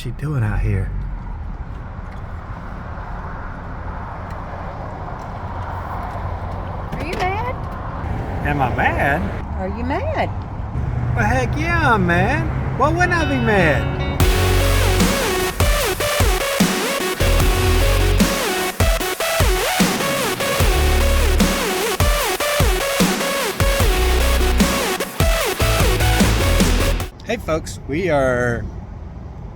she doing out here? Are you mad? Am I mad? Are you mad? Well, heck yeah, I'm mad. Why wouldn't I be mad? Hey folks, we are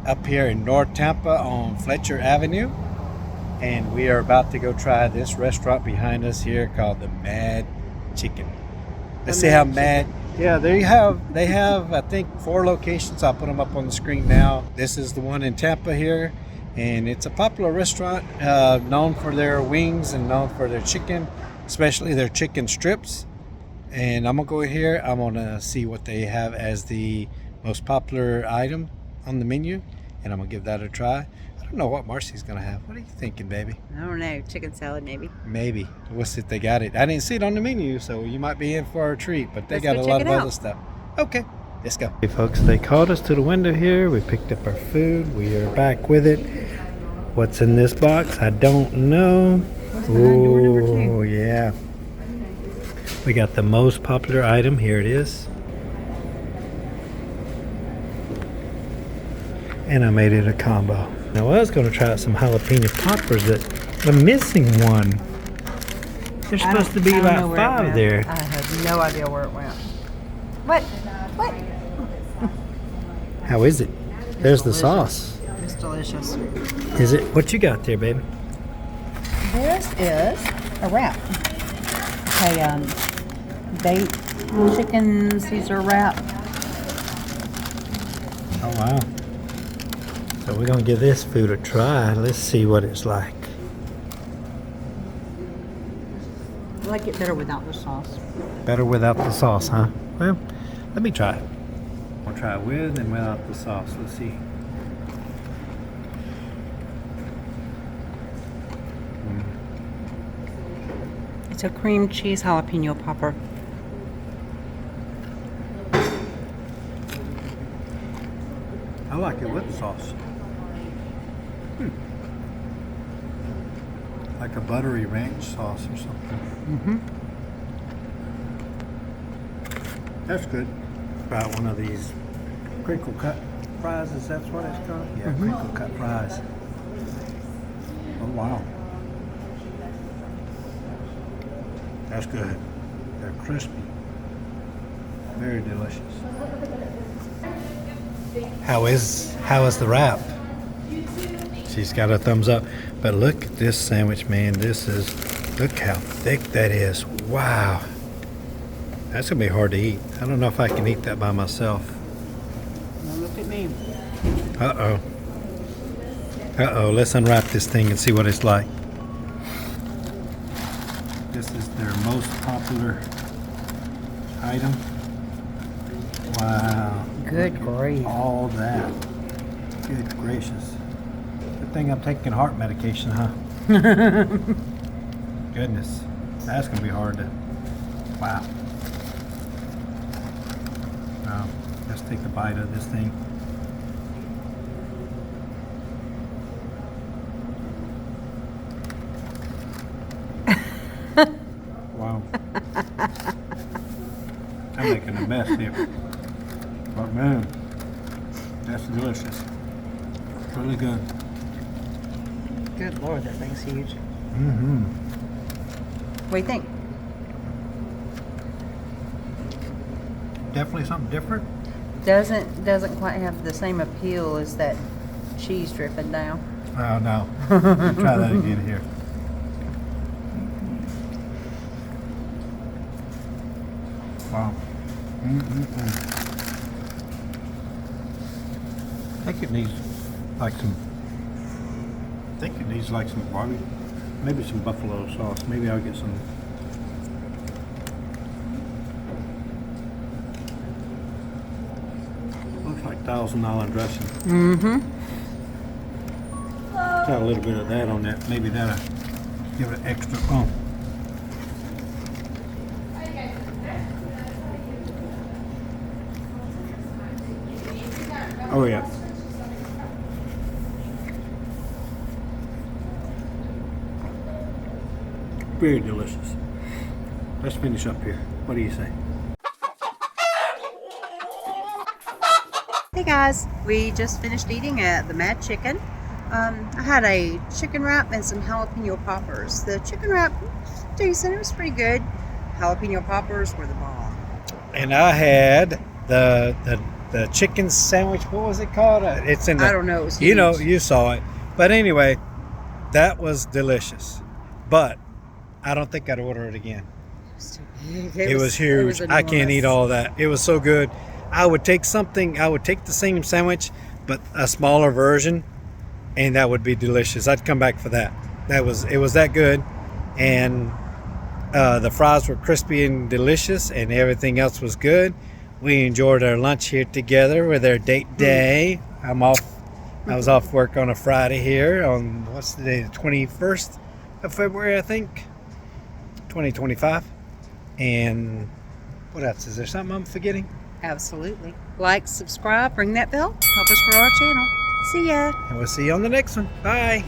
up here in North Tampa on Fletcher Avenue, and we are about to go try this restaurant behind us here called the Mad Chicken. Let's see how mad. Yeah, they have I think 4 locations. I'll put them up on the screen now. This is the one in Tampa here, and it's a popular restaurant known for their wings and known for their chicken, especially their chicken strips. And I'm gonna go here. I'm gonna see what they have as the most popular item on the menu, and I'm gonna give that a try. I don't know what Marcy's gonna have. What are you thinking, baby? I don't know. Chicken salad, maybe. Maybe. We'll see if they got it. I didn't see it on the menu, so you might be in for a treat, but they Let's got go a check lot it of out. other stuff. Okay, let's go. Hey folks, they called us to the window here. We picked up our food. We are back with it. What's in this box? I don't know. Oh, yeah. We got the most popular item. Here it is. And I made it a combo. Now I was going to try out some jalapeno poppers, but I'm missing one. There's supposed to be about 5 there. I have no idea where it went. What? How is it? There's the sauce. It's delicious. Is it? What you got there, baby? This is a wrap. Okay, baked chicken Caesar wrap. Oh, wow. So we're going to give this food a try. Let's see what it's like. I like it better without the sauce. Better without the sauce, huh? Well, let me try it. We'll try it with and without the sauce. Let's see. It's a cream cheese jalapeno popper. I like it with the sauce. Like a buttery ranch sauce or something. Mm-hmm. That's good. Try one of these crinkle cut fries. Is that what it's called? Yeah, Mm-hmm. crinkle cut fries. Oh wow. That's good. They're crispy. Very delicious. How is the wrap? She's got a thumbs up. But look at this sandwich, man. Look how thick that is. Wow. That's gonna be hard to eat. I don't know if I can eat that by myself. Now look at me. Uh-oh. Uh-oh, let's unwrap this thing and see what it's like. This is their most popular item. Wow. Good grief. All that. Good gracious. Good thing I'm taking heart medication, huh? Goodness. That's going to be hard to... Wow. Now, let's take a bite of this thing. Wow. I'm making a mess here. But man, that's delicious. Really good. Good Lord, that thing's huge. Mm-hmm. What do you think? Definitely something different. Doesn't quite have the same appeal as that cheese dripping down. Oh no. Let's try that again here. Wow. I think it needs like some barbecue, maybe some buffalo sauce. Maybe I'll get some. Looks like $1,000 dressing. Mm-hmm. Got a little bit of that on that. Maybe that'll give it an extra oomph. Oh yeah. Very delicious. Let's finish up here. What do you say? Hey guys, we just finished eating at the Mad Chicken. I had a chicken wrap and some jalapeno poppers. The chicken wrap, decent, it was pretty good. Jalapeno poppers were the bomb. And I had the chicken sandwich. What was it called? It's in the, I don't know, it was you know, huge. you saw it. But anyway, that was delicious. But I don't think I'd order it again. It was huge. I can't eat all that. It was so good. I would take the same sandwich, but a smaller version, and that would be delicious. I'd come back for that. It was that good. And the fries were crispy and delicious, and everything else was good. We enjoyed our lunch here together with our date day. I was off work on a Friday here on, what's the day, the 21st of February, I think, 2025. And what else? Is there something I'm forgetting? Absolutely. Like, subscribe, ring that bell, help us grow our channel. See ya. And we'll see you on the next one. Bye.